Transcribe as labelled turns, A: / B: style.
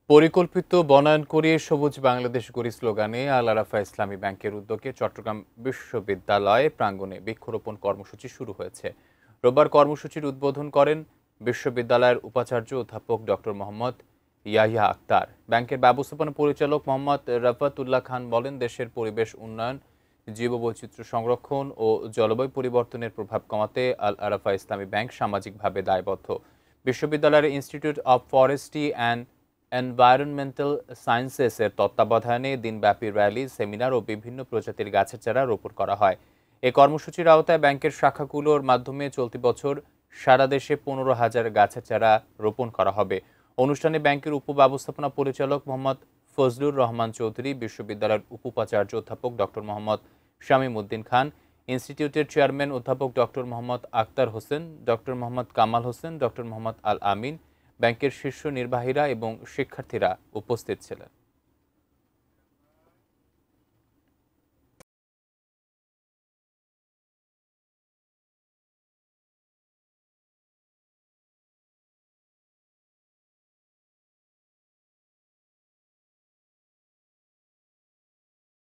A: পরিকল্পিত বনায়ন করিয়ে সবুজ বাংলাদেশ গড়ি স্লোগানে আল আরাফা ইসলামী ব্যাংকের উদ্যোগে চট্টগ্রাম বিশ্ববিদ্যালয় প্রাঙ্গণে বৃক্ষরোপণ কর্মসূচি শুরু হয়েছে। রোববার কর্মসূচির উদ্বোধন করেন বিশ্ববিদ্যালয়ের উপাচার্য অধ্যাপক ডক্টর মোহাম্মদ ইয়াহিয়া আক্তার। ব্যাংকের ব্যবস্থাপনা পরিচালক মোহাম্মদ রাফাতুল্লাহ খান বলেন, দেশের পরিবেশ উন্নয়ন, জীববৈচিত্র্য সংরক্ষণ ও জলবায়ু পরিবর্তনের প্রভাব কমাতে আল আরাফা ইসলামী ব্যাংক সামাজিকভাবে দায়বদ্ধ। বিশ্ববিদ্যালয়ের institute of forestry and environmental সায়েন্সেসের তত্ত্বাবধানে দিনব্যাপী র্যালি, সেমিনার ও বিভিন্ন প্রজাতির গাছের চারা রোপণ করা হয়। এই কর্মসূচির আওতায় ব্যাংকের শাখাগুলোর মাধ্যমে চলতি বছর সারা দেশে 15,000 গাছের চারা রোপণ করা হবে। অনুষ্ঠানে ব্যাংকের উপব্যবস্থাপনা পরিচালক মোহাম্মদ ফজলুর রহমান চৌধুরী, বিশ্ববিদ্যালয়ের উপাচার্য অধ্যাপক ডক্টর মোহাম্মদ শামীম উদ্দিন খান, ইনস্টিটিউটের চেয়ারম্যান অধ্যাপক doctor Mohammad Akhtar Hossain, doctor Mohammad Kamal Hossain, doctor Mohammad Al Amin, ব্যাংকের শীর্ষ নির্বাহীরা এবং শিক্ষার্থীরা উপস্থিত ছিলেন।